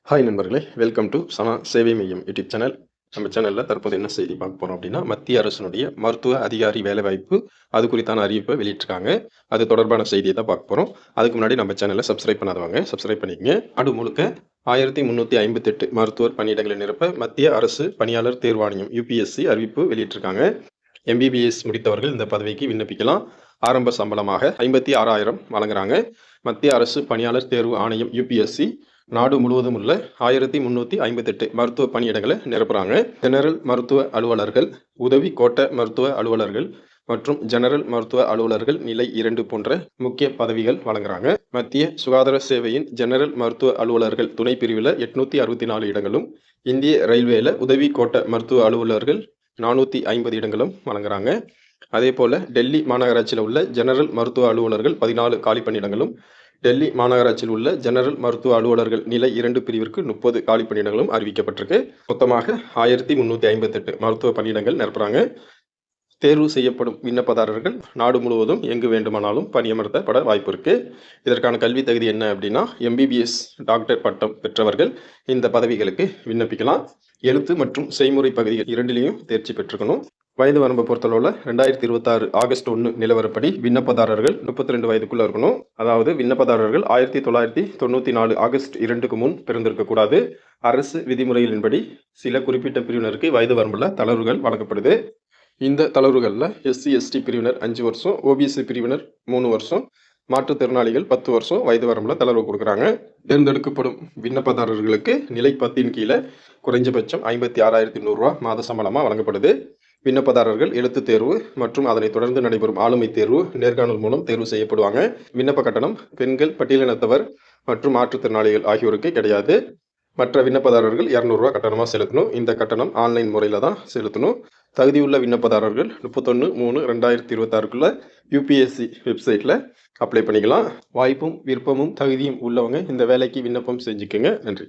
Hi நண்பர்களே, welcome to சனா சேவை மையம் யூடியூப் சேனல். நம்ம சேனலில் தற்போது என்ன செய்தி பார்க்க போகிறோம் அப்படின்னா, மத்திய அரசினுடைய மருத்துவ அதிகாரி வேலைவாய்ப்பு அது குறித்தான அறிவிப்பை வெளியிட்டிருக்காங்க. அது தொடர்பான செய்தியை தான் பார்க்க போகிறோம். அதுக்கு முன்னாடி நம்ம சேனலை சப்ஸ்கிரைப் பண்ணாதவங்க சப்ஸ்கிரைப் பண்ணிக்கங்க. நாடு முழுக்க 1358 மருத்துவர் பணியிடங்களை நிரப்ப மத்திய அரசு பணியாளர் தேர்வாணையம் யூபிஎஸ்சி அறிவிப்பு வெளியிட்டிருக்காங்க. எம்பிபிஎஸ் முடித்தவர்கள் இந்த பதவிக்கு விண்ணப்பிக்கலாம். ஆரம்ப சம்பளமாக 56,000 வழங்குறாங்க. மத்திய அரசு பணியாளர் தேர்வு ஆணையம் யூபிஎஸ்சி நாடு முழுவதும் உள்ள 1358 மருத்துவ பணியிடங்களை நிரப்புறாங்க. ஜெனரல் மருத்துவ அலுவலர்கள், உதவி கோட்ட மருத்துவ அலுவலர்கள் மற்றும் ஜெனரல் மருத்துவ அலுவலர்கள் நிலை 2 போன்ற முக்கிய பதவிகள் வழங்குறாங்க. மத்திய சுகாதார சேவையின் ஜெனரல் மருத்துவ அலுவலர்கள் துணை பிரிவில் 864 இடங்களும், இந்திய ரயில்வேல உதவி கோட்ட மருத்துவ அலுவலர்கள் 450 இடங்களும் வழங்குறாங்க. அதே போல டெல்லி மாநகராட்சியில் உள்ள ஜெனரல் மருத்துவ அலுவலர்கள் 14 காலி பணியிடங்களும், டெல்லி மாநகராட்சியில் உள்ள ஜெனரல் மருத்துவ அலுவலர்கள் நிலை 2 பிரிவிற்கு 30 காலி பணியிடங்களும் அறிவிக்கப்பட்டிருக்கு. மொத்தமாக 1358 மருத்துவ பணியிடங்கள் நிரப்புறாங்க. தேர்வு செய்யப்படும் விண்ணப்பதாரர்கள் நாடு முழுவதும் எங்கு வேண்டுமானாலும் பணியமர்த்தப்பட வாய்ப்பு இருக்கு. இதற்கான கல்வி தகுதி என்ன அப்படின்னா, எம்பிபிஎஸ் டாக்டர் பட்டம் பெற்றவர்கள் இந்த பதவிகளுக்கு விண்ணப்பிக்கலாம். எழுத்து மற்றும் செய்முறை பகுதிகள் இரண்டிலையும் தேர்ச்சி பெற்றுக்கணும். வயது வரம்பை பொறுத்தளவில் 2026 ஆகஸ்ட் 1 நிலவரப்படி விண்ணப்பதாரர்கள் 32 வயதுக்குள்ள இருக்கணும். அதாவது விண்ணப்பதாரர்கள் 1994 ஆகஸ்ட் 2க்கு முன் பிறந்திருக்கக்கூடாது. அரசு விதிமுறைகளின்படி சில குறிப்பிட்ட பிரிவினருக்கு வயது வரம்புல தளர்வுகள் வழங்கப்படுது. இந்த தளர்வுகளில் எஸ்சி எஸ்டி பிரிவினர் 5 வருஷம், ஓபிசி பிரிவினர் 3 வருஷம், மாற்றுத்திறனாளிகள் 10 வருஷம் வயது வரம்புல தளர்வு கொடுக்குறாங்க. தேர்ந்தெடுக்கப்படும் விண்ணப்பதாரர்களுக்கு நிலை 10 கீழே குறைஞ்சபட்சம் 56,100 ரூபா மாத சம்பளமாக வழங்கப்படுது. விண்ணப்பதாரர்கள் எழுத்து தேர்வு மற்றும் அதனை தொடர்ந்து நடைபெறும் ஆளுமை தேர்வு, நேர்காணல் மூலம் தேர்வு செய்யப்படுவாங்க. விண்ணப்ப கட்டணம் பெண்கள், பட்டியலினத்தவர் மற்றும் மாற்றுத்திறனாளிகள் ஆகியோருக்கு கிடையாது. மற்ற விண்ணப்பதாரர்கள் 200 ரூபா கட்டணமாக செலுத்தணும். இந்த கட்டணம் ஆன்லைன் முறையில் தான் செலுத்தணும். தகுதியுள்ள விண்ணப்பதாரர்கள் 31/3/2026க்குள்ள யூபிஎஸ்சி வெப்சைட்டில் அப்ளை பண்ணிக்கலாம். வாய்ப்பும் விருப்பமும் தகுதியும் உள்ளவங்க இந்த வேலைக்கு விண்ணப்பம் செஞ்சுக்கோங்க. நன்றி.